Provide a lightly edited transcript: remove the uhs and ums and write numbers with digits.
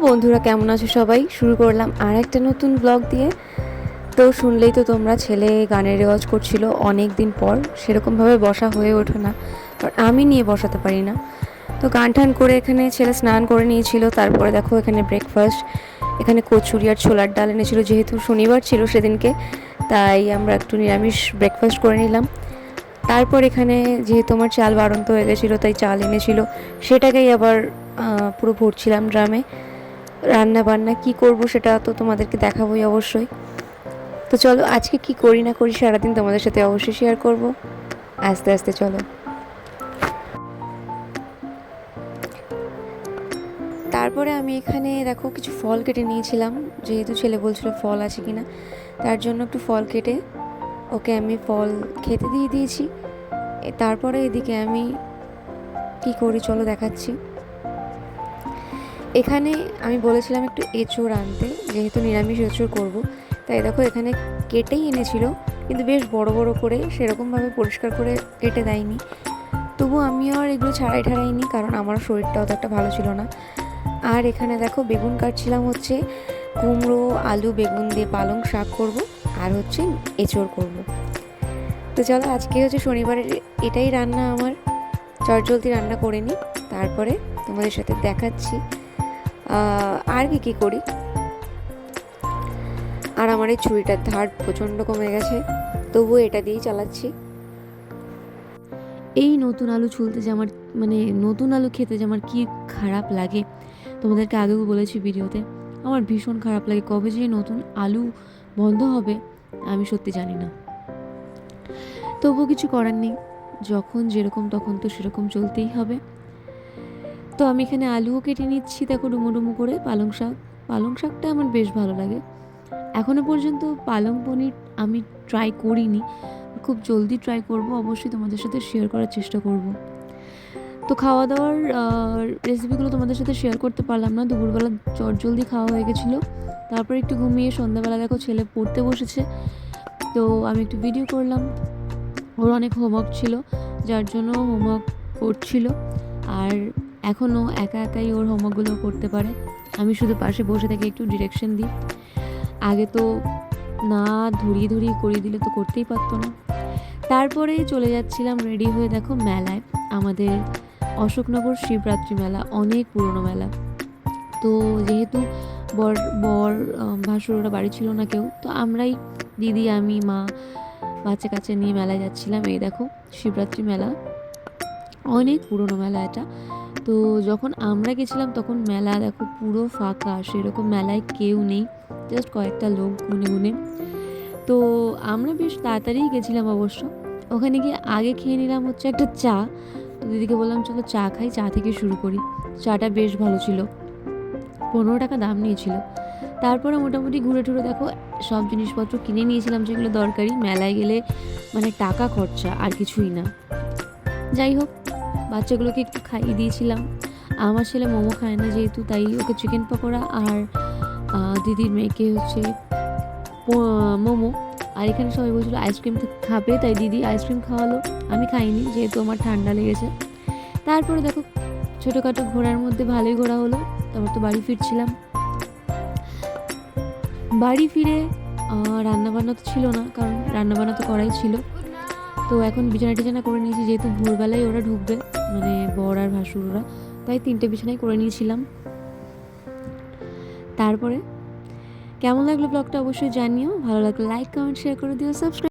বন্ধুরা, কেমন আছো সবাই? শুরু করলাম আর একটা নতুন ব্লগ দিয়ে। তো শুনলেই তো তোমরা, ছেলে গানের রেওয়াজ করছিল অনেক দিন পর, সেরকমভাবে বসা হয়ে ওঠে না, কারণ আমি নিয়ে বসাতে পারি না। তো গান টান করে এখানে ছেলে স্নান করে নিয়েছিল। তারপরে দেখো এখানে ব্রেকফাস্ট, এখানে কচুরি আর ছোলার ডাল এনেছিল, যেহেতু শনিবার ছিল সেদিনকে, তাই আমরা একটু নিরামিষ ব্রেকফাস্ট করে নিলাম। তারপর এখানে যেহেতু আমার চাল বাড়ন্ত হয়ে গেছিলো, তাই চাল এনেছিল, সেটাকেই আবার পুরো ভরছিলাম ড্রামে। রান্না বান্না কি করব সেটা তো তোমাদেরকে দেখাবোই অবশ্যই। তো চলো আজকে কি করি না করি সারাদিন তোমাদের সাথে অবশ্যই শেয়ার করব। আস্তে আস্তে চলো। তারপরে আমি এখানে দেখো কিছু ফল কেটে নিয়েছিলাম, যেহেতু ছেলে বলছিল ফল আছে কিনা, তার জন্য একটু ফল কেটে ওকে আমি ফল খেতে দিয়ে দিয়েছি। তারপরে এদিকে আমি কি করি চলো দেখাচ্ছি। এখানে আমি বলেছিলাম একটু এঁচোড় আনতে, যেহেতু নিরামিষ এঁচোড় করব, তাই দেখো এখানে কেটেই এনেছিল, কিন্তু বেশ বড় বড় করে, সেরকমভাবে পরিষ্কার করে কেটে দেয়নি। তবু আমিও আর এগুলো ছাড়াই ঠাড়াইনি, কারণ আমার শরীরটা অত একটা ভালো ছিল না। আর এখানে দেখো বেগুন কাটছিলাম, হচ্ছে কুমড়ো আলু বেগুন দিয়ে পালং শাক করব, আর হচ্ছে এঁচোড় করব। তো চলো আজকে হচ্ছে শনিবারের এটাই রান্না আমার, চটজলদি রান্না করে নিই, তারপরে তোমাদের সাথে দেখাচ্ছি আর কি করি। আর আমার এই ছুরিটার ধার প্রচণ্ড কমে গেছে, তবুও এটা দিয়েই চালাচ্ছি। এই নতুন আলু ছুলতে যে আমার, মানে নতুন আলু খেতে যে আমার কী খারাপ লাগে, তোমাদেরকে আগেও বলেছি ভিডিওতে, আমার ভীষণ খারাপ লাগে। কবে যে নতুন আলু বন্ধ হবে আমি সত্যি জানি না, তবুও কিছু করার নেই, যখন যেরকম তখন তো সেরকম চলতেই হবে। তো আমি এখানে আলুও কেটে নিচ্ছি, দেখো ডুমো ডুমো করে। পালং শাকটা আমার বেশ ভালো লাগে। এখনও পর্যন্ত পালং পনির আমি ট্রাই করিনি, খুব জলদি ট্রাই করব, অবশ্যই তোমাদের সাথে শেয়ার করার চেষ্টা করব। তো খাওয়া দাওয়ার রেসিপিগুলো তোমাদের সাথে শেয়ার করতে পারলাম না, দুপুরবেলা জলদি খাওয়া হয়ে গেছিলো। তারপর একটু ঘুমিয়ে সন্ধ্যাবেলা দেখো ছেলে পড়তে বসেছে, তো আমি একটু ভিডিও করলাম। ওর অনেক হোমওয়ার্ক ছিল, যার জন্য হোমওয়ার্ক করছিল, আর এখনও একা একাই ওর হোমওয়ার্কগুলো করতে পারে, আমি শুধু পাশে বসে থেকে একটু ডিরেকশন দিই। আগে তো না ধরিয়ে করিয়ে দিলে তো করতেই পারতো না। তারপরে চলে যাচ্ছিলাম রেডি হয়ে, দেখো মেলায়, আমাদের অশোকনগর শিবরাত্রি মেলা, অনেক পুরনো মেলা। তো যেহেতু বর বর ভাসুররা বাড়ি ছিল না কেউ, তো আমরাই দিদি আমি মা বাচ্চা কাচ্চা নিয়ে মেলায় যাচ্ছিলাম। এই দেখো শিবরাত্রি মেলা, অনেক পুরনো মেলা এটা। তো যখন আমরা গেছিলাম তখন মেলা দেখো পুরো ফাঁকা, সেরকম মেলায় কেউ নেই, জাস্ট কয়েকটা লোক গুনে গুনে। তো আমরা বেশ তাড়াতাড়ি গেছিলাম অবশ্য। ওখানে গিয়ে আগে খেয়ে নিলাম হচ্ছে একটা চা। তো দিদিকে বললাম চলো চা খাই, চা থেকে শুরু করি। চাটা বেশ ভালো ছিল, 15 টাকা দাম নিয়েছিল। তারপরে মোটামুটি ঘুরে টুরে দেখো সব জিনিসপত্র কিনে নিয়েছিলাম যেগুলো দরকারি, মেলায় গেলে মানে টাকা খরচা আর কিছুই না। যাই হোক, বাচ্চাগুলোকে একটু খাইয়ে দিয়েছিলাম। আমার ছেলে মোমো খায় না যেহেতু, তাই ওকে চিকেন পকোড়া, আর দিদির মেয়েকে হচ্ছে মোমো। আর এখানে সবাই বলছিল আইসক্রিম খাবে, তাই দিদি আইসক্রিম খাওয়ালো, আমি খাইনি যেহেতু আমার ঠান্ডা লেগেছে। তারপরে দেখো ছোটোখাটো ঘোরার মধ্যে ভালোই ঘোরা হলো। তারপর তো বাড়ি ফিরছিলাম। বাড়ি ফিরে রান্নাবান্না তো ছিল না, কারণ রান্নাবান্না তো করাই ছিল। তো এখন বিছানা টিছানা করে নিয়েছি, যেহেতু ভোরবেলায় ওরা ঢুকবে, মানে বর আর ভাসুররা, তাই 3টে বিছানাই করে নিয়েছিলাম। তারপরে কেমন লাগলো ব্লগটা অবশ্যই জানিও, ভালো লাগলে লাইক কমেন্ট শেয়ার করে দিও, সাবস্ক্রাইব।